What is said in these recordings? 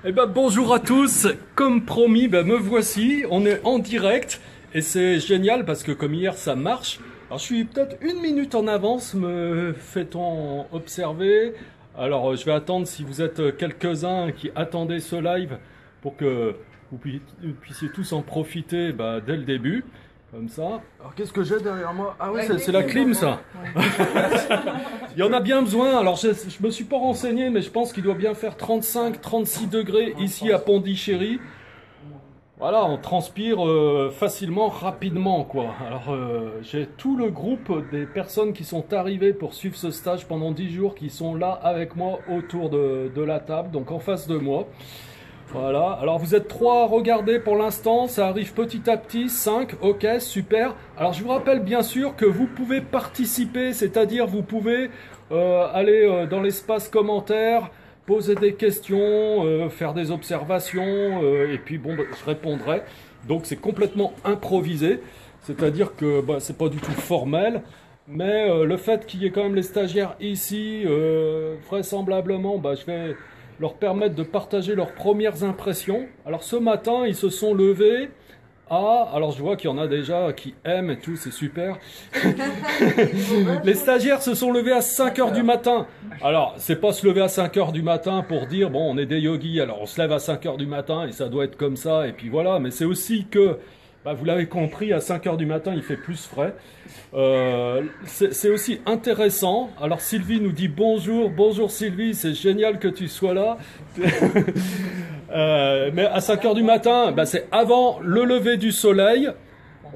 Eh ben bonjour à tous, comme promis, me voici, on est en direct et c'est génial parce que comme hier ça marche. Alors je suis peut-être une minute en avance, me fait-on observer. Alors je vais attendre si vous êtes quelques-uns qui attendez ce live pour que vous puissiez tous en profiter dès le début. Comme ça. Alors qu'est-ce que j'ai derrière moi? Ah oui, c'est la clim ça. Il y en a bien besoin. Alors je me suis pas renseigné, mais je pense qu'il doit bien faire 35-36 degrés ici à Pondichéry. Voilà, on transpire facilement, rapidement quoi. Alors j'ai tout le groupe des personnes qui sont arrivées pour suivre ce stage pendant 10 jours qui sont là avec moi autour de la table, donc en face de moi. Voilà, alors vous êtes 3 à regarder pour l'instant, ça arrive petit à petit, 5, ok, super. Alors je vous rappelle bien sûr que vous pouvez participer, c'est-à-dire vous pouvez aller dans l'espace commentaires, poser des questions, faire des observations, et puis bon, je répondrai. Donc c'est complètement improvisé, c'est-à-dire que c'est pas du tout formel. Mais le fait qu'il y ait quand même les stagiaires ici, vraisemblablement, je vais leur permettre de partager leurs premières impressions. Alors ce matin, ils se sont levés à... Alors je vois qu'il y en a déjà qui aiment et tout, c'est super. Les stagiaires se sont levés à 5 heures du matin. Alors, c'est pas se lever à 5 heures du matin pour dire, bon, on est des yogis, alors on se lève à 5 heures du matin et ça doit être comme ça, et puis voilà. Mais c'est aussi que, vous l'avez compris, à 5 heures du matin, il fait plus frais. C'est aussi intéressant. Alors Sylvie nous dit bonjour Sylvie, c'est génial que tu sois là. Mais à 5 heures du matin, c'est avant le lever du soleil.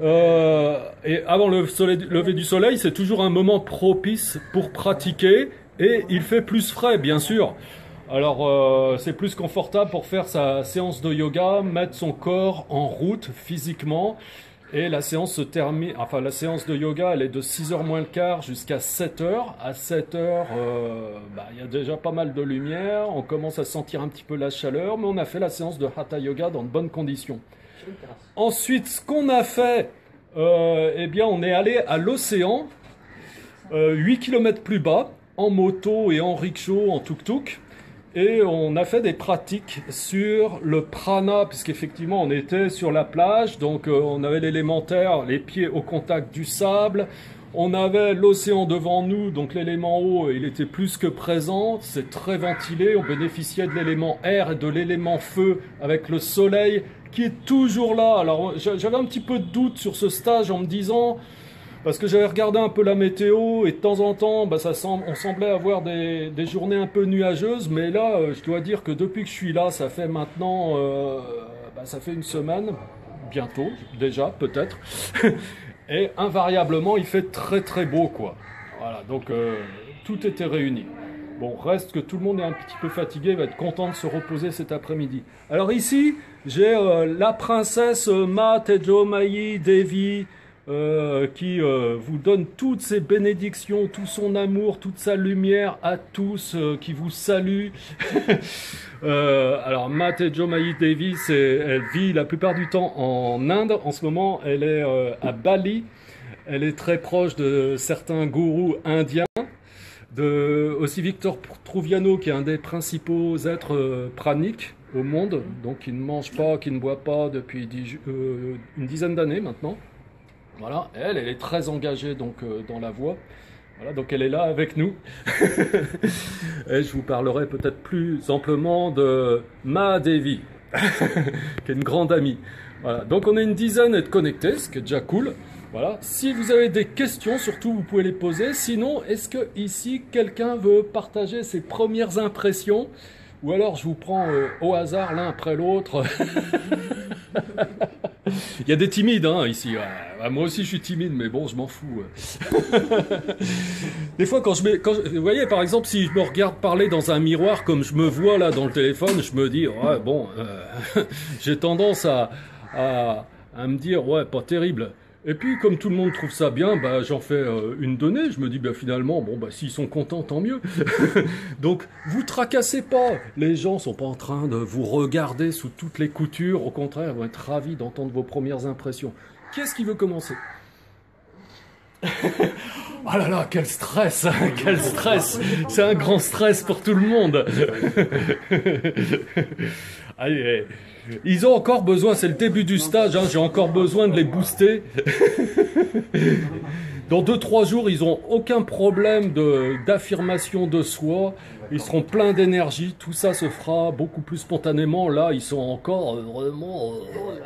Et avant le lever du soleil, c'est toujours un moment propice pour pratiquer. Et il fait plus frais, bien sûr. Alors c'est plus confortable pour faire sa séance de yoga, mettre son corps en route physiquement. Et la séance se termine, enfin la séance de yoga, elle est de 6h moins le quart jusqu'à 7h. À 7h, il y a déjà pas mal de lumière, on commence à sentir un petit peu la chaleur, mais on a fait la séance de Hatha Yoga dans de bonnes conditions. Ensuite, ce qu'on a fait, on est allé à l'océan, 8 km plus bas, en moto et en rickshaw, en tuk-tuk. Et on a fait des pratiques sur le prana, puisqu'effectivement on était sur la plage, donc on avait l'élémentaire, les pieds au contact du sable, on avait l'océan devant nous, donc l'élément eau, il était plus que présent, c'est très ventilé, on bénéficiait de l'élément air et de l'élément feu avec le soleil qui est toujours là. Alors j'avais un petit peu de doute sur ce stage en me disant... Parce que j'avais regardé un peu la météo et de temps en temps, on semblait avoir des journées un peu nuageuses. Mais là, je dois dire que depuis que je suis là, ça fait maintenant, ça fait une semaine, bientôt déjà peut-être. Et invariablement, il fait très très beau quoi. Voilà, donc tout était réuni. Bon, reste que tout le monde est un petit peu fatigué, va être content de se reposer cet après-midi. Alors ici, j'ai la princesse Ma Tejomai Devi, qui vous donne toutes ses bénédictions, tout son amour, toute sa lumière à tous, qui vous salue. Alors Ma Tejomai Devi, elle vit la plupart du temps en Inde. En ce moment, elle est à Bali. Elle est très proche de certains gourous indiens. Aussi Victor Truviano, qui est un des principaux êtres praniques au monde, donc qui ne mange pas, qui ne boit pas depuis une dizaine d'années maintenant. Voilà, elle est très engagée donc dans la voie. Voilà, donc elle est là avec nous. Et je vous parlerai peut-être plus amplement de Mahadevi, qui est une grande amie. Voilà, donc on est une dizaine de connectés, ce qui est déjà cool. Voilà, si vous avez des questions, surtout vous pouvez les poser. Sinon, est-ce que ici quelqu'un veut partager ses premières impressions? Ou alors je vous prends au hasard l'un après l'autre. Il y a des timides ici. Moi aussi je suis timide, mais bon, je m'en fous. Des fois, vous voyez, par exemple, si je me regarde parler dans un miroir comme je me vois là dans le téléphone, je me dis, ouais, bon, j'ai tendance à me dire, ouais, pas terrible. Et puis, comme tout le monde trouve ça bien, j'en fais une donnée. Je me dis, finalement, s'ils sont contents, tant mieux. Donc, vous tracassez pas. Les gens sont pas en train de vous regarder sous toutes les coutures. Au contraire, ils vont être ravis d'entendre vos premières impressions. Qui est-ce qui veut commencer? Oh là là, quel stress, quel stress. C'est un grand stress pour tout le monde. Allez, ils ont encore besoin, c'est le début du stage, hein, j'ai encore besoin de les booster. Dans 2-3 jours, ils n'ont aucun problème d'affirmation de soi. Ils seront pleins d'énergie. Tout ça se fera beaucoup plus spontanément. Là, ils sont encore vraiment...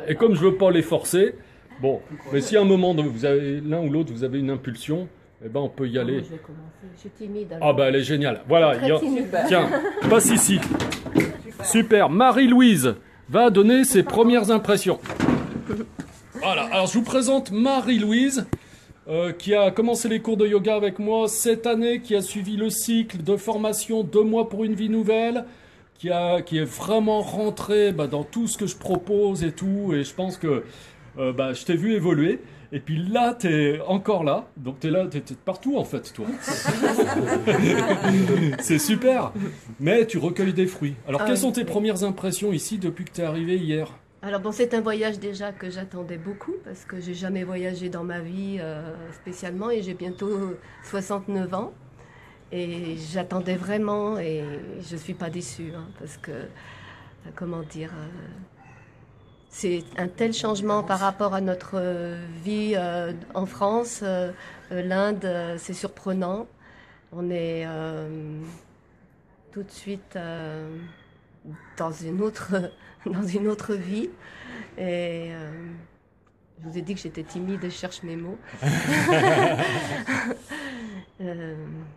Et comme je veux pas les forcer, bon, mais si à un moment, vous avez l'un ou l'autre, vous avez une impulsion, eh ben, on peut y aller. Je vais commencer. Je suis timide. Ah ben, elle est géniale. Voilà. Très timide. Tiens, passe ici. Super. Marie-Louise va donner ses premières impressions. Voilà. Alors, je vous présente Marie-Louise. Qui a commencé les cours de yoga avec moi cette année, qui a suivi le cycle de formation 2 mois pour une vie nouvelle, qui est vraiment rentré dans tout ce que je propose et tout, et je pense que je t'ai vu évoluer, et puis là, t'es encore là, donc t'es là, t'es partout en fait, toi. C'est super, mais tu recueilles des fruits. Alors, quelles sont tes premières impressions ici depuis que t'es arrivé hier ? Alors bon, c'est un voyage déjà que j'attendais beaucoup parce que j'ai jamais voyagé dans ma vie spécialement et j'ai bientôt 69 ans et j'attendais vraiment et je suis pas déçue hein, parce que comment dire, c'est un tel changement par rapport à notre vie en France, l'Inde, c'est surprenant. On est tout de suite dans une autre vie. Et je vous ai dit que j'étais timide et je cherche mes mots.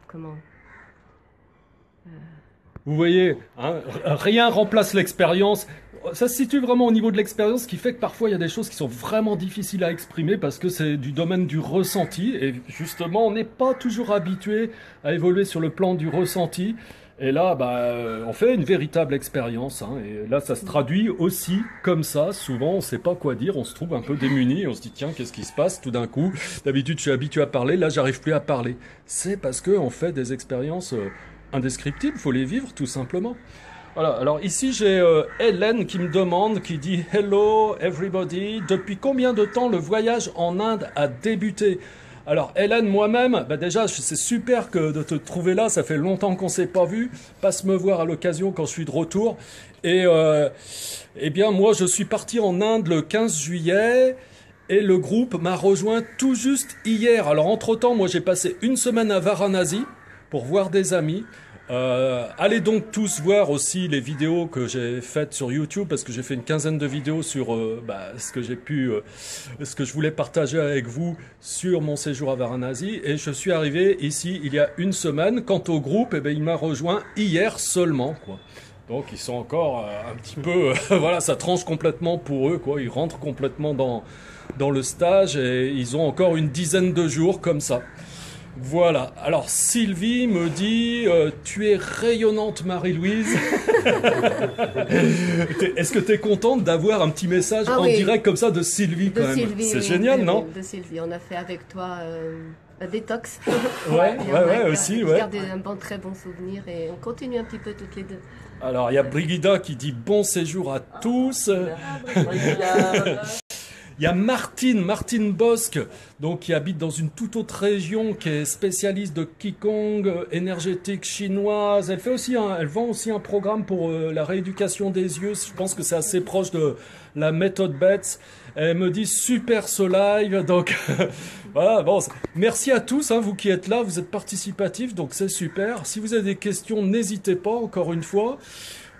Comment Vous voyez, hein, rien remplace l'expérience. Ça se situe vraiment au niveau de l'expérience, ce qui fait que parfois il y a des choses qui sont vraiment difficiles à exprimer parce que c'est du domaine du ressenti. Et justement, on n'est pas toujours habitué à évoluer sur le plan du ressenti. Et là, on fait une véritable expérience. Hein, et là, ça se traduit aussi comme ça. Souvent, on ne sait pas quoi dire. On se trouve un peu démuni. On se dit, tiens, qu'est-ce qui se passe tout d'un coup? D'habitude, je suis habitué à parler. Là, j'arrive plus à parler. C'est parce qu'on fait des expériences indescriptibles. Il faut les vivre, tout simplement. Voilà. Alors ici, j'ai Hélène qui me demande, qui dit « Hello, everybody. Depuis combien de temps le voyage en Inde a débuté ?» Alors Hélène, moi-même, déjà c'est super de te trouver là, ça fait longtemps qu'on ne s'est pas vu, passe me voir à l'occasion quand je suis de retour. Et eh bien moi je suis parti en Inde le 15 juillet et le groupe m'a rejoint tout juste hier. Alors entre-temps, moi j'ai passé une semaine à Varanasi pour voir des amis. Allez donc tous voir aussi les vidéos que j'ai faites sur YouTube parce que j'ai fait une quinzaine de vidéos sur ce que je voulais partager avec vous sur mon séjour à Varanasi et je suis arrivé ici il y a une semaine. Quant au groupe, il m'a rejoint hier seulement, quoi. Donc ils sont encore un petit peu voilà, ça tranche complètement pour eux, quoi. Ils rentrent complètement dans le stage et ils ont encore une dizaine de jours comme ça. Voilà, alors Sylvie me dit tu es rayonnante Marie-Louise. Est-ce que tu es contente d'avoir un petit message en direct comme ça de Sylvie quand même? C'est génial, non? De Sylvie, on a fait avec toi un détox. Ouais, aussi, ouais. Gardé un très bon souvenir et on continue un petit peu toutes les deux. Alors il y a Brigida qui dit bon séjour à tous. Il y a Martine Bosque, donc qui habite dans une toute autre région, qui est spécialiste de Qigong énergétique chinoise. Elle vend aussi un programme pour la rééducation des yeux. Je pense que c'est assez proche de la méthode BETS. Elle me dit super ce live, donc voilà. Bon, merci à tous, hein, vous qui êtes là, vous êtes participatifs, donc c'est super. Si vous avez des questions, n'hésitez pas. Encore une fois.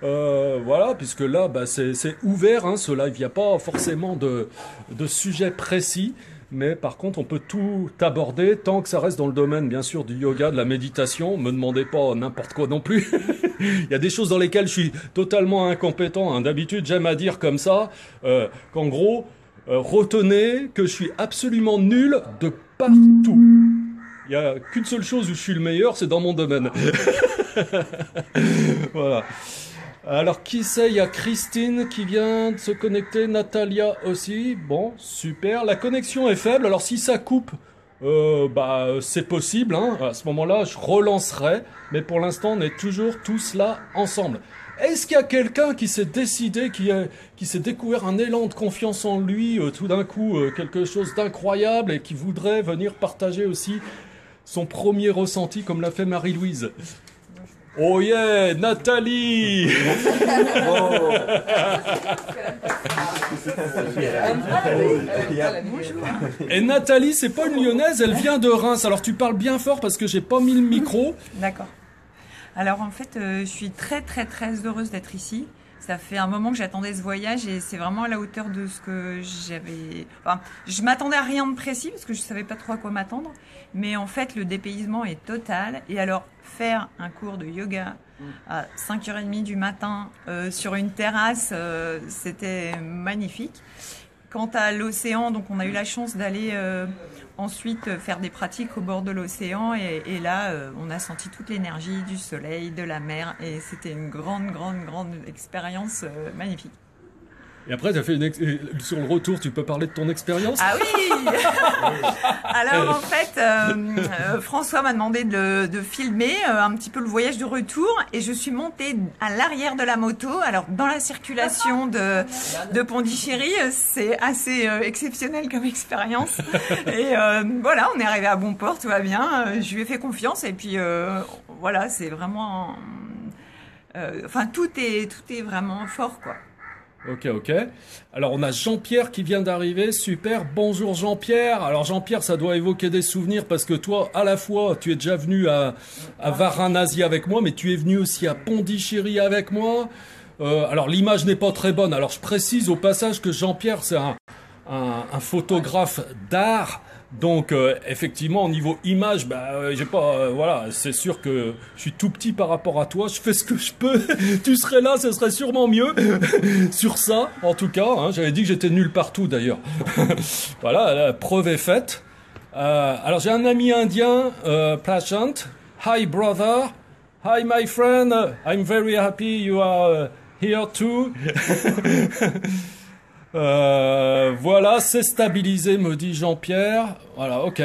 Voilà, puisque là, c'est ouvert, hein, ce live. Il n'y a pas forcément de sujet précis, mais par contre, on peut tout aborder tant que ça reste dans le domaine, bien sûr, du yoga, de la méditation. Me demandez pas n'importe quoi non plus. Il y a des choses dans lesquelles je suis totalement incompétent. Hein. D'habitude, j'aime à dire comme ça qu'en gros, retenez que je suis absolument nul de partout. Il n'y a qu'une seule chose où je suis le meilleur, c'est dans mon domaine. Voilà. Alors, qui c'est? Il y a Christine qui vient de se connecter, Natalia aussi. Bon, super. La connexion est faible, alors si ça coupe, c'est possible. Hein. À ce moment-là, je relancerai. Mais pour l'instant, on est toujours tous là ensemble. Est-ce qu'il y a quelqu'un qui s'est décidé, qui s'est découvert un élan de confiance en lui, tout d'un coup, quelque chose d'incroyable et qui voudrait venir partager aussi son premier ressenti comme l'a fait Marie-Louise? Oh yeah, Nathalie! Et Nathalie, c'est pas une Lyonnaise, elle vient de Reims. Alors tu parles bien fort parce que j'ai pas mis le micro. D'accord. Alors en fait, je suis très très très heureuse d'être ici. Ça fait un moment que j'attendais ce voyage et c'est vraiment à la hauteur de ce que j'avais... Enfin, je m'attendais à rien de précis parce que je savais pas trop à quoi m'attendre. Mais en fait, le dépaysement est total. Et alors, faire un cours de yoga à 5h30 du matin sur une terrasse, c'était magnifique. Quant à l'océan, donc on a eu la chance d'aller ensuite faire des pratiques au bord de l'océan et là on a senti toute l'énergie du soleil, de la mer et c'était une grande expérience magnifique. Et après, sur le retour, tu peux parler de ton expérience? Ah oui. Alors en fait, François m'a demandé de filmer un petit peu le voyage de retour et je suis montée à l'arrière de la moto. Alors dans la circulation de Pondichéry, c'est assez exceptionnel comme expérience. Et voilà, on est arrivé à bon port, tout va bien. Je lui ai fait confiance et puis voilà, c'est vraiment... Enfin, tout est vraiment fort, quoi. Ok. Alors on a Jean-Pierre qui vient d'arriver, super. Bonjour Jean-Pierre. Alors Jean-Pierre, ça doit évoquer des souvenirs parce que toi, à la fois, tu es déjà venu à Varanasi avec moi, mais tu es venu aussi à Pondichéry avec moi. Alors l'image n'est pas très bonne. Alors je précise au passage que Jean-Pierre, c'est un photographe d'art. Donc effectivement au niveau image, j'ai pas voilà, c'est sûr que je suis tout petit par rapport à toi, je fais ce que je peux. Tu serais là, ce serait sûrement mieux sur ça en tout cas, hein, j'avais dit que j'étais nul partout d'ailleurs. Voilà, la preuve est faite. Alors j'ai un ami indien, Prashant. Hi brother. Hi my friend. I'm very happy you are here too. Voilà, c'est stabilisé, me dit Jean-Pierre. Voilà, ok.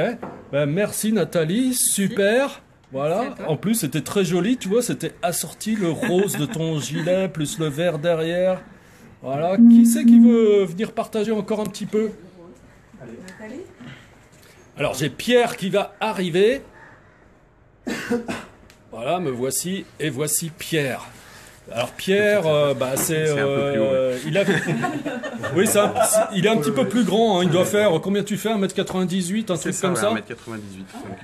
Ben, merci Nathalie, super. Voilà, en plus c'était très joli, tu vois, c'était assorti le rose de ton gilet plus le vert derrière. Voilà, qui c'est qui veut venir partager encore un petit peu? Nathalie. Alors j'ai Pierre qui va arriver. Voilà, me voici et voici Pierre. Alors Pierre, c'est un peu plus haut, ouais. Oui, il est un petit peu plus grand, hein. Il doit faire, combien tu fais, 1m98, un truc comme ça? 1m98.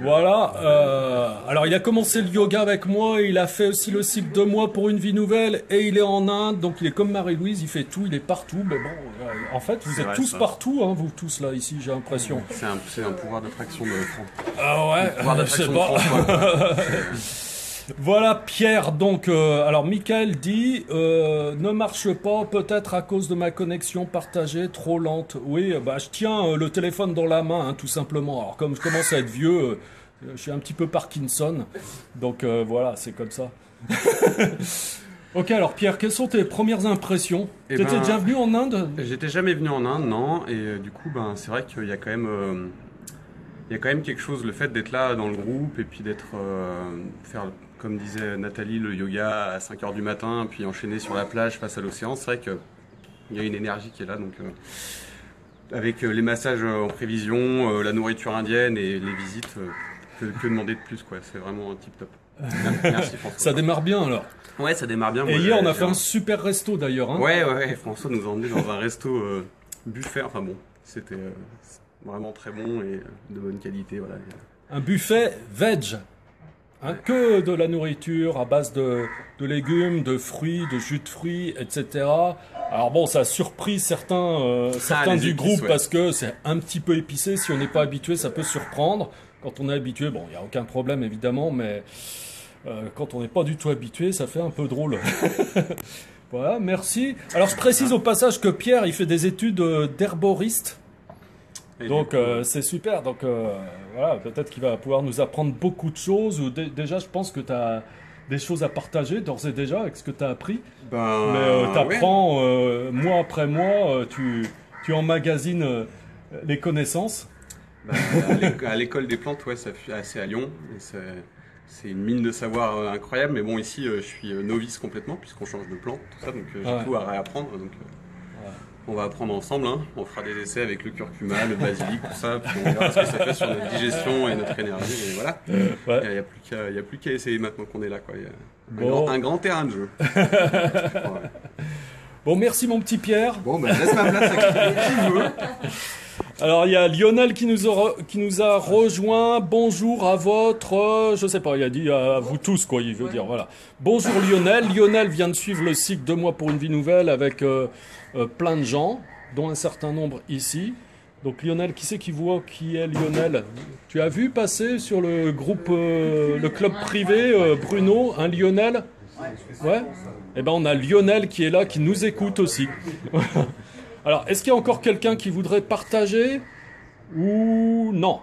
Voilà, alors il a commencé le yoga avec moi, il a fait aussi le cycle de moi pour une vie nouvelle, et il est en Inde, donc il est comme Marie-Louise, il fait tout, il est partout, mais bon, en fait, vous êtes tous partout, hein, vous tous là, ici, j'ai l'impression. C'est un pouvoir d'attraction de François. Ah ouais, pouvoir d'attraction de François. Voilà Pierre, donc alors Michael dit ne marche pas, peut-être à cause de ma connexion partagée trop lente. Oui, je tiens le téléphone dans la main, hein, tout simplement. Alors comme je commence à être vieux, je suis un petit peu Parkinson, donc voilà, c'est comme ça. Ok, alors Pierre, quelles sont tes premières impressions? T'étais déjà venu en Inde? J'étais jamais venu en Inde, non, et du coup, c'est vrai qu'il y a quand même... il y a quand même quelque chose, le fait d'être là dans le groupe et puis d'être faire, comme disait Nathalie, le yoga à 5h du matin, puis enchaîner sur la plage face à l'océan, c'est vrai qu'il y a une énergie qui est là. Donc, avec les massages en prévision, la nourriture indienne et les visites, que demander de plus, quoi. C'est vraiment un tip top. Merci François. Ça démarre bien alors. Ouais, ça démarre bien. Et hier on a fait un super resto d'ailleurs. Hein. Ouais, François nous a emmenés dans un resto buffet, enfin bon, c'était... vraiment très bon et de bonne qualité. Voilà. Un buffet veg, hein, que de la nourriture à base de légumes, de fruits, de jus de fruits, etc. Alors bon, ça a surpris certains du groupe parce que c'est un petit peu épicé. Si on n'est pas habitué, ça peut surprendre. Quand on est habitué, bon, il n'y a aucun problème évidemment, mais quand on n'est pas du tout habitué, ça fait un peu drôle. Voilà, merci. Alors je précise au passage que Pierre, il fait des études d'herboriste. Donc c'est super, donc voilà, peut-être qu'il va pouvoir nous apprendre beaucoup de choses. Déjà, je pense que tu as des choses à partager d'ores et déjà avec ce que tu as appris. Mais tu apprends mois après mois, tu emmagasines les connaissances. À l'école des plantes, ouais, c'est à Lyon. c'est une mine de savoir incroyable. Mais bon, ici, je suis novice complètement, puisqu'on change de plante, tout ça, donc j'ai tout à réapprendre. Donc, on va apprendre ensemble, hein. On fera des essais avec le curcuma, le basilic, tout ça, puis on verra ce que ça fait sur notre digestion et notre énergie, et voilà. Il n'y a plus qu'à essayer maintenant qu'on est là, quoi. Il y a un grand terrain de jeu. Bon, merci mon petit Pierre. Bon, ben laisse ma place à qui veut. Alors, il y a Lionel qui nous a rejoint. Bonjour à votre... je sais pas, il a dit à vous tous, quoi, il veut dire, voilà. Bonjour Lionel. Lionel vient de suivre le cycle 2 mois pour une vie nouvelle avec plein de gens, dont un certain nombre ici. Donc Lionel, qui c'est qui voit qui est Lionel? Tu as vu passer sur le groupe, le club privé, Bruno, un Lionel? Ouais. Eh ben, on a Lionel qui est là, qui nous écoute aussi. Alors, est-ce qu'il y a encore quelqu'un qui voudrait partager ou non?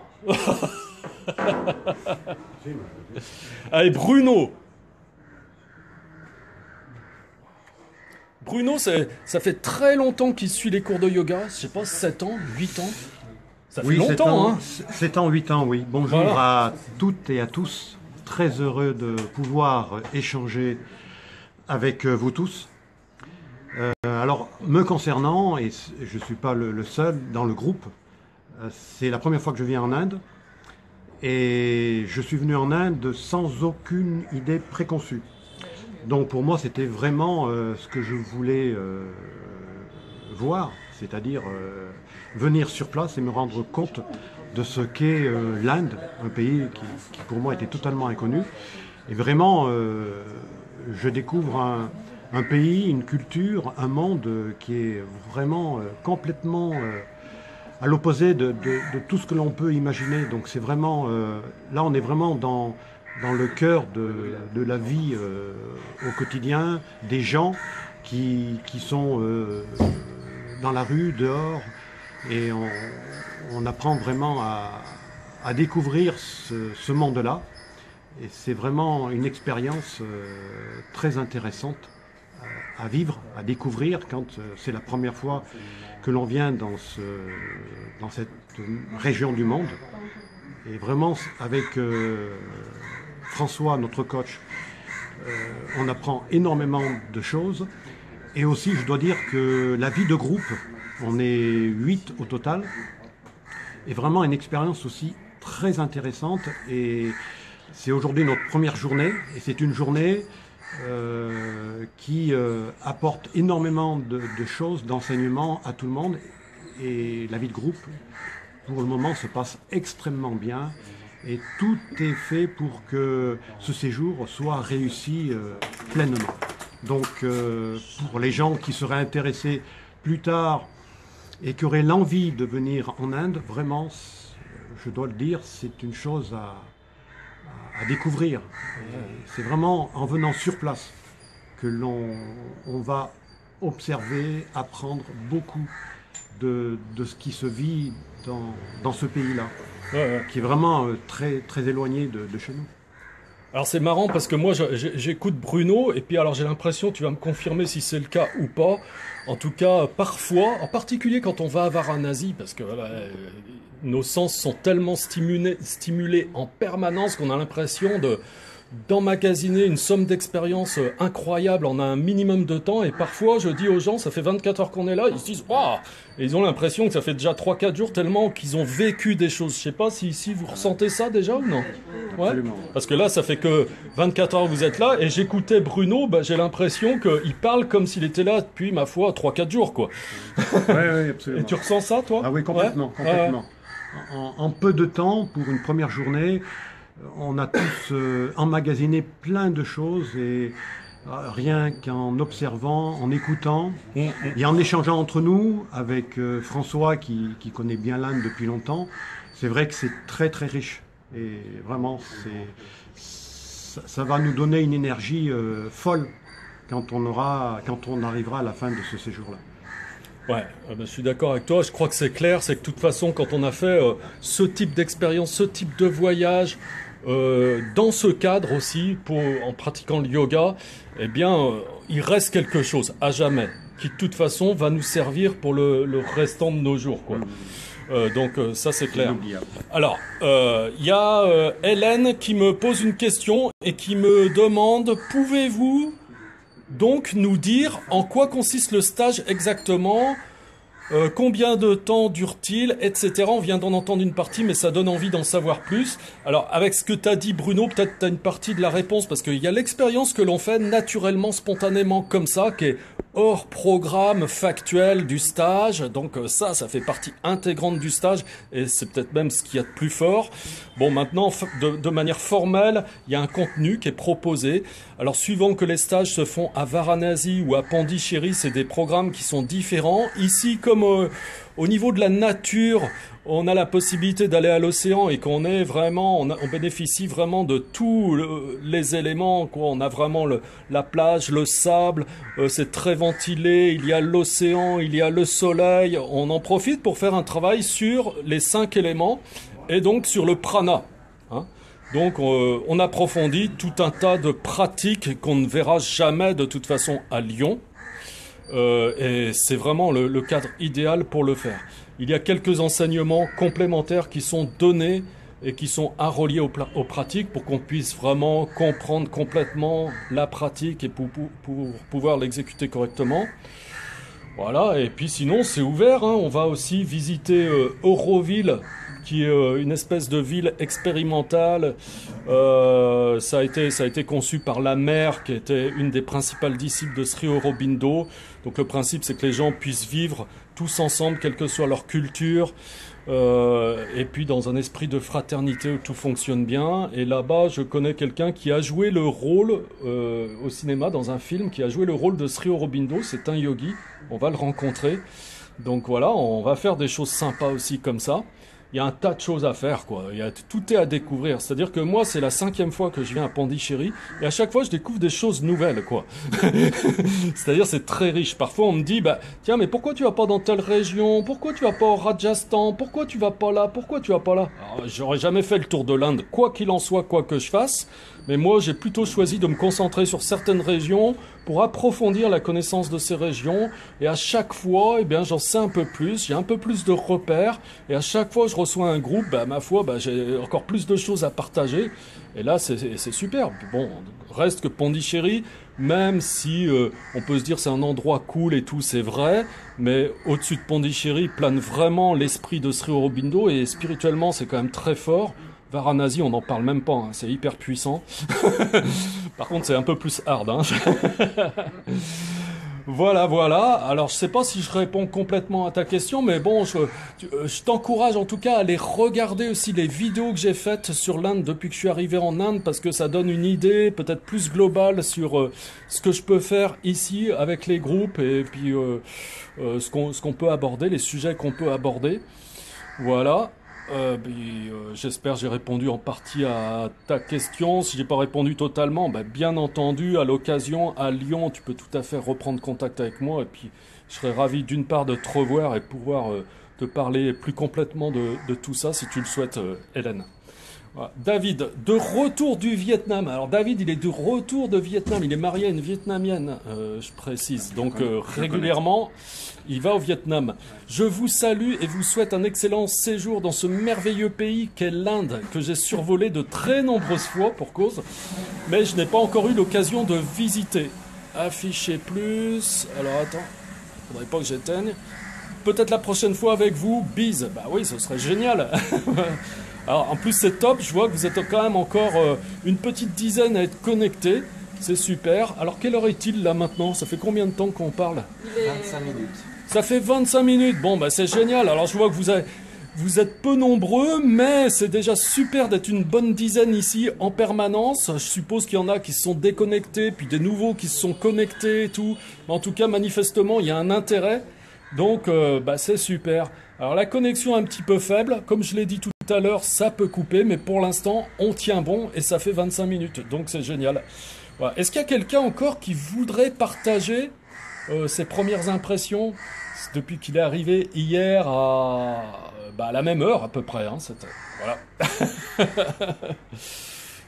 Allez, Bruno. Bruno, ça fait très longtemps qu'il suit les cours de yoga. Je sais pas, 7 ans, 8 ans. Ça fait longtemps, hein? 7 ans, 8 ans, oui. Bonjour à toutes et à tous. Très heureux de pouvoir échanger avec vous tous. Alors, me concernant, et je ne suis pas le seul dans le groupe, c'est la première fois que je viens en Inde. Et je suis venu en Inde sans aucune idée préconçue. Donc pour moi, c'était vraiment ce que je voulais voir, c'est-à-dire venir sur place et me rendre compte de ce qu'est l'Inde, un pays qui pour moi était totalement inconnu. Et vraiment, je découvre un pays, une culture, un monde qui est vraiment complètement à l'opposé de tout ce que l'on peut imaginer. Donc c'est vraiment, là on est vraiment dans le cœur de la vie au quotidien, des gens qui sont dans la rue, dehors, et on apprend vraiment à découvrir ce monde-là. Et c'est vraiment une expérience très intéressante à vivre, à découvrir quand c'est la première fois que l'on vient dans cette région du monde. Et vraiment, avec François, notre coach, on apprend énormément de choses. Et aussi, je dois dire que la vie de groupe, on est 8 au total, est vraiment une expérience aussi très intéressante. Et c'est aujourd'hui notre première journée. Et c'est une journée qui apporte énormément de choses, d'enseignements à tout le monde. Et la vie de groupe, pour le moment, se passe extrêmement bien. Et tout est fait pour que ce séjour soit réussi pleinement. Donc, pour les gens qui seraient intéressés plus tard et qui auraient l'envie de venir en Inde, vraiment, je dois le dire, c'est une chose à découvrir. C'est vraiment en venant sur place que on va observer, apprendre beaucoup de ce qui se vit dans ce pays-là, qui est vraiment très, très éloigné de chez nous. Alors c'est marrant parce que moi j'écoute Bruno et puis alors j'ai l'impression, tu vas me confirmer si c'est le cas ou pas, en tout cas parfois, en particulier quand on va en Asie, parce que nos sens sont tellement stimulés en permanence qu'on a l'impression d'emmagasiner une somme d'expériences incroyable en un minimum de temps. Et parfois, je dis aux gens, ça fait 24 heures qu'on est là, ils se disent « Waouh !» Et ils ont l'impression que ça fait déjà 3-4 jours tellement qu'ils ont vécu des choses. Je sais pas si ici vous ressentez ça déjà ou non? Ouais. Parce que là, ça fait que 24 heures que vous êtes là, et j'écoutais Bruno, j'ai l'impression qu'il parle comme s'il était là depuis, ma foi, 3-4 jours, quoi. Oui, absolument. Et tu ressens ça, toi? Ah oui, complètement, complètement. En peu de temps, pour une première journée, on a tous emmagasiné plein de choses et rien qu'en observant, en écoutant et en échangeant entre nous avec François qui connaît bien l'Inde depuis longtemps, c'est vrai que c'est très très riche et vraiment ça va nous donner une énergie folle quand on arrivera à la fin de ce séjour-là. Ouais, je suis d'accord avec toi. Je crois que c'est clair, c'est que de toute façon, quand on a fait ce type d'expérience, ce type de voyage, dans ce cadre aussi, en pratiquant le yoga, eh bien, il reste quelque chose à jamais, qui de toute façon va nous servir pour le restant de nos jours, quoi. Ça c'est clair. Inoubliable. Alors, il y a Hélène qui me pose une question et qui me demande, pouvez-vous donc nous dire en quoi consiste le stage exactement? Combien de temps dure-t-il, etc. On vient d'en entendre une partie, mais ça donne envie d'en savoir plus. Alors, avec ce que tu as dit, Bruno, peut-être tu as une partie de la réponse, parce qu'il y a l'expérience que l'on fait naturellement, spontanément, comme ça, qui est hors programme factuel du stage. Donc ça fait partie intégrante du stage, et c'est peut-être même ce qu'il y a de plus fort. Bon, maintenant, de manière formelle, il y a un contenu qui est proposé. Alors, suivant que les stages se font à Varanasi ou à Pondichéry, c'est des programmes qui sont différents. Ici, comme au niveau de la nature, on a la possibilité d'aller à l'océan et qu'on est vraiment, on bénéficie vraiment de tous les éléments, quoi. On a vraiment la plage, le sable, c'est très ventilé, il y a l'océan, il y a le soleil. On en profite pour faire un travail sur les 5 éléments et donc sur le prana. Hein. Donc on approfondit tout un tas de pratiques qu'on ne verra jamais de toute façon à Lyon. Et c'est vraiment le cadre idéal pour le faire. Il y a quelques enseignements complémentaires qui sont donnés et qui sont à relier aux pratiques pour qu'on puisse vraiment comprendre complètement la pratique et pour pouvoir l'exécuter correctement. Voilà, et puis sinon c'est ouvert, hein. On va aussi visiter Auroville, qui est une espèce de ville expérimentale. Ça a été conçu par la mère, qui était une des principales disciples de Sri Aurobindo. Donc le principe, c'est que les gens puissent vivre tous ensemble, quelle que soit leur culture, et puis dans un esprit de fraternité où tout fonctionne bien. Et là-bas, je connais quelqu'un qui a joué le rôle au cinéma, dans un film, qui a joué le rôle de Sri Aurobindo. C'est un yogi, on va le rencontrer. Donc voilà, on va faire des choses sympas aussi comme ça. Il y a un tas de choses à faire, quoi. Tout est à découvrir. C'est-à-dire que moi, c'est la 5e fois que je viens à Pondichéry, et à chaque fois, je découvre des choses nouvelles, quoi. C'est-à-dire, c'est très riche. Parfois, on me dit, bah, tiens, mais pourquoi tu vas pas dans telle région? Pourquoi tu vas pas au Rajasthan? Pourquoi tu vas pas là? Pourquoi tu vas pas là? Alors, j'aurais jamais fait le tour de l'Inde, quoi qu'il en soit, quoi que je fasse. Mais moi, j'ai plutôt choisi de me concentrer sur certaines régions pour approfondir la connaissance de ces régions. Et à chaque fois, eh bien, j'en sais un peu plus, j'ai un peu plus de repères. Et à chaque fois, je reçois un groupe, bah, ma foi, bah, j'ai encore plus de choses à partager. Et là, c'est super. Bon, reste que Pondichéry, même si on peut se dire c'est un endroit cool et tout, c'est vrai. Mais au-dessus de Pondichéry plane vraiment l'esprit de Sri Aurobindo. Et spirituellement, c'est quand même très fort. Varanasi, on n'en parle même pas, hein, c'est hyper puissant. Par contre, c'est un peu plus hard. Hein. Voilà. Alors, je sais pas si je réponds complètement à ta question, mais bon, je t'encourage en tout cas à aller regarder aussi les vidéos que j'ai faites sur l'Inde depuis que je suis arrivé en Inde, parce que ça donne une idée peut-être plus globale sur ce que je peux faire ici avec les groupes et puis ce qu'on peut aborder, les sujets qu'on peut aborder. Voilà. J'espère que j'ai répondu en partie à ta question. Si j'ai pas répondu totalement, bien entendu, à l'occasion, à Lyon, tu peux tout à fait reprendre contact avec moi. Et puis, je serais ravi d'une part de te revoir et pouvoir te parler plus complètement de tout ça, si tu le souhaites, Hélène. Voilà. David, de retour du Vietnam. Alors David, il est de retour de Vietnam. Il est marié à une Vietnamienne, je précise. Donc régulièrement, il va au Vietnam. Je vous salue et vous souhaite un excellent séjour dans ce merveilleux pays qu'est l'Inde, que j'ai survolé de très nombreuses fois pour cause, mais je n'ai pas encore eu l'occasion de visiter. Afficher plus. Alors attends, il faudrait pas que j'éteigne. Peut-être la prochaine fois avec vous. Bise. Bah oui, ce serait génial. Alors en plus c'est top, je vois que vous êtes quand même encore une petite dizaine à être connectés, c'est super. Alors quelle heure est-il là maintenant? Ça fait combien de temps qu'on parle? 25 minutes. Ça fait 25 minutes, bon bah c'est génial. Alors je vois que vous êtes peu nombreux, mais c'est déjà super d'être une bonne dizaine ici en permanence. Je suppose qu'il y en a qui se sont déconnectés, puis des nouveaux qui se sont connectés et tout. Mais en tout cas manifestement il y a un intérêt, donc c'est super. Alors la connexion est un petit peu faible, comme je l'ai dit tout à l'heure, ça peut couper, mais pour l'instant, on tient bon et ça fait 25 minutes, donc c'est génial. Voilà. Est-ce qu'il y a quelqu'un encore qui voudrait partager ses premières impressions depuis qu'il est arrivé hier à la même heure à peu près, hein, voilà.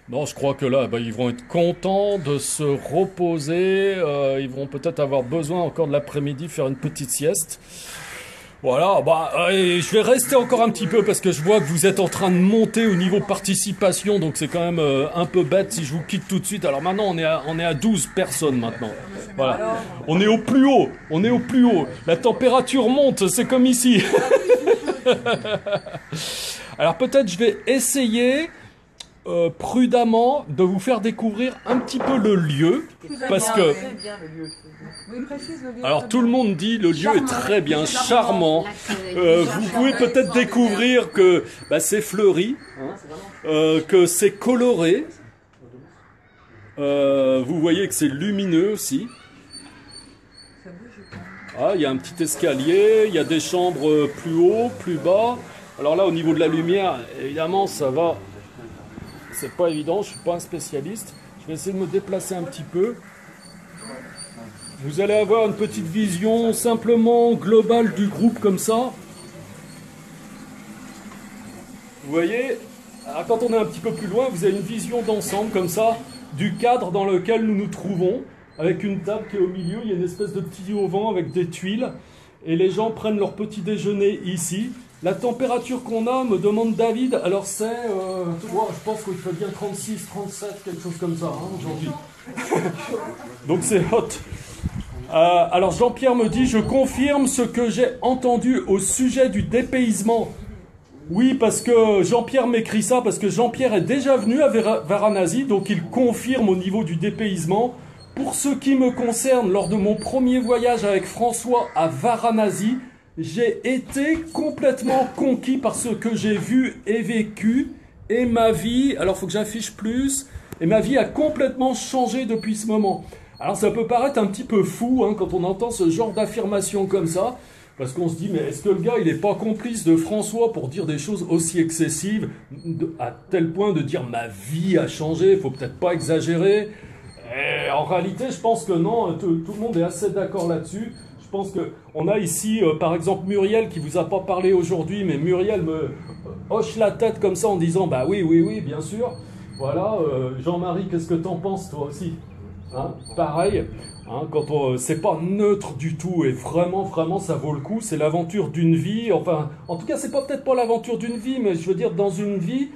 Non, je crois que là, ils vont être contents de se reposer, ils vont peut-être avoir besoin encore de l'après-midi, faire une petite sieste. Voilà, je vais rester encore un petit peu parce que je vois que vous êtes en train de monter au niveau participation, donc c'est quand même un peu bête si je vous quitte tout de suite. Alors maintenant, on est à 12 personnes maintenant. Voilà. On est au plus haut, La température monte, c'est comme ici. Alors peut-être je vais essayer prudemment de vous faire découvrir un petit peu le lieu, parce que alors tout le monde dit le lieu est très bien, charmant. Vous pouvez peut-être découvrir que c'est fleuri, que c'est coloré. Vous voyez que c'est lumineux aussi. Il y a un petit escalier, il y a des chambres plus haut, plus bas. Alors là, au niveau de la lumière, évidemment, ça va. C'est pas évident, je suis pas un spécialiste. Je vais essayer de me déplacer un petit peu. Vous allez avoir une petite vision simplement globale du groupe comme ça. Vous voyez, alors quand on est un petit peu plus loin, vous avez une vision d'ensemble comme ça, du cadre dans lequel nous nous trouvons, avec une table qui est au milieu, il y a une espèce de petit auvent avec des tuiles, et les gens prennent leur petit déjeuner ici. La température qu'on a, me demande David, alors c'est, je pense qu'il fait bien 36, 37, quelque chose comme ça, aujourd'hui. Donc c'est hot. Alors Jean-Pierre me dit, je confirme ce que j'ai entendu au sujet du dépaysement. Oui, parce que Jean-Pierre m'écrit ça, parce que Jean-Pierre est déjà venu à Varanasi, donc il confirme au niveau du dépaysement. Pour ce qui me concerne, lors de mon premier voyage avec François à Varanasi, j'ai été complètement conquis par ce que j'ai vu et vécu, et ma vie, alors il faut que j'affiche plus, et ma vie a complètement changé depuis ce moment. Alors ça peut paraître un petit peu fou quand on entend ce genre d'affirmation comme ça, parce qu'on se dit, mais est-ce que le gars, il n'est pas complice de François pour dire des choses aussi excessives, à tel point de dire ma vie a changé, il faut peut-être pas exagérer. Et en réalité, je pense que non, tout le monde est assez d'accord là-dessus. Je pense qu'on a ici, par exemple, Muriel qui vous a pas parlé aujourd'hui, mais Muriel me hoche la tête comme ça en disant, bah oui, bien sûr. Voilà, Jean-Marie, qu'est-ce que t'en penses toi aussi? Pareil, quand c'est pas neutre du tout et vraiment ça vaut le coup, c'est l'aventure d'une vie. Enfin, en tout cas, c'est peut-être pas l'aventure d'une vie, mais je veux dire, dans une vie,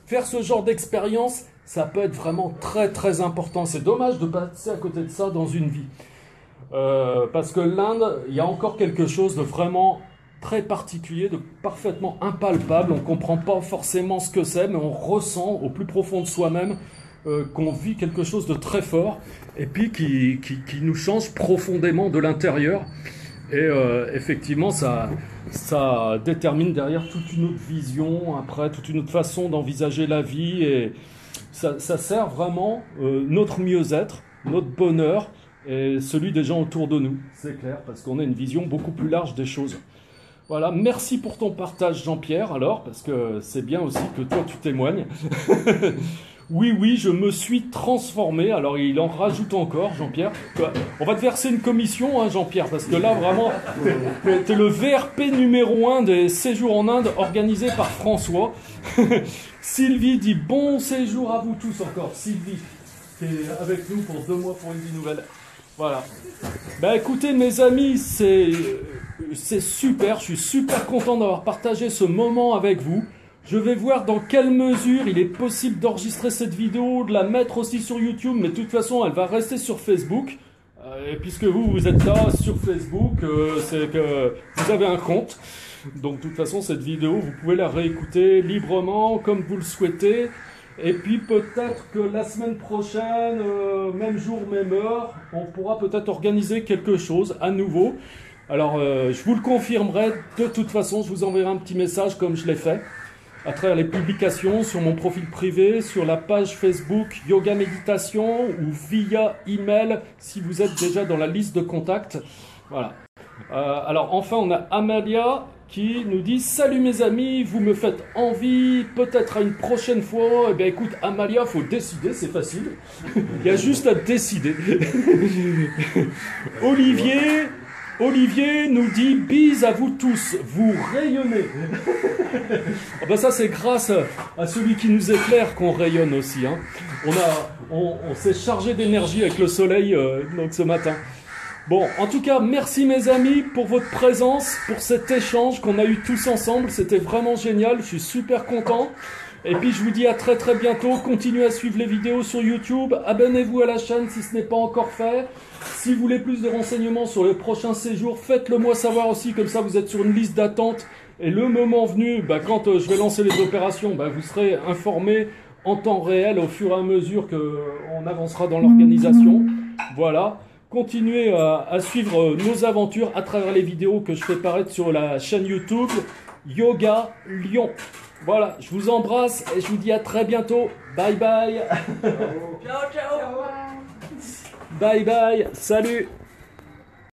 faire ce genre d'expérience, ça peut être vraiment très important. C'est dommage de passer à côté de ça dans une vie. Parce que l'Inde, il y a encore quelque chose de vraiment très particulier, de parfaitement impalpable. On ne comprend pas forcément ce que c'est, mais on ressent au plus profond de soi-même qu'on vit quelque chose de très fort et puis qui nous change profondément de l'intérieur. Et effectivement, ça détermine derrière toute une autre vision, après toute une autre façon d'envisager la vie. Et ça sert vraiment notre mieux-être, notre bonheur, et celui des gens autour de nous, c'est clair, parce qu'on a une vision beaucoup plus large des choses. Voilà, merci pour ton partage Jean-Pierre, alors, parce que c'est bien aussi que toi tu témoignes. Oui, je me suis transformé, alors il en rajoute encore Jean-Pierre. On va te verser une commission Jean-Pierre, parce que là vraiment, t'es le VRP numéro 1 des séjours en Inde organisés par François. Sylvie dit bon séjour à vous tous encore, Sylvie. Qui est avec nous pour 2 mois pour une vie nouvelle. Voilà. Écoutez mes amis, c'est super, je suis super content d'avoir partagé ce moment avec vous. Je vais voir dans quelle mesure il est possible d'enregistrer cette vidéo, de la mettre aussi sur YouTube, mais de toute façon elle va rester sur Facebook. Et puisque vous êtes là sur Facebook, c'est que vous avez un compte. Donc de toute façon cette vidéo, vous pouvez la réécouter librement, comme vous le souhaitez. Et puis peut-être que la semaine prochaine, même jour, même heure, on pourra peut-être organiser quelque chose à nouveau. Alors je vous le confirmerai, de toute façon je vous enverrai un petit message comme je l'ai fait, à travers les publications sur mon profil privé, sur la page Facebook Yoga Méditation ou via email si vous êtes déjà dans la liste de contacts. Voilà. Alors enfin on a Amalia qui nous dit « Salut mes amis, vous me faites envie, peut-être à une prochaine fois. » Eh bien écoute Amalia, faut décider, c'est facile. Il y a juste à décider. Olivier nous dit « Bise à vous tous, vous rayonnez. » Ça c'est grâce à celui qui nous éclaire qu'on rayonne aussi. On s'est chargé d'énergie avec le soleil donc ce matin. Bon, en tout cas, merci mes amis pour votre présence, pour cet échange qu'on a eu tous ensemble. C'était vraiment génial, je suis super content. Et puis je vous dis à très très bientôt. Continuez à suivre les vidéos sur YouTube. Abonnez-vous à la chaîne si ce n'est pas encore fait. Si vous voulez plus de renseignements sur les prochains séjours, faites-le moi savoir aussi. Comme ça, vous êtes sur une liste d'attente. Et le moment venu, quand je vais lancer les opérations, vous serez informés en temps réel au fur et à mesure qu'on avancera dans l'organisation. Voilà. Continuez à suivre nos aventures à travers les vidéos que je fais paraître sur la chaîne YouTube Yoga Lyon. Voilà, je vous embrasse et je vous dis à très bientôt. Bye bye. Ciao, ciao. Bye bye. Salut.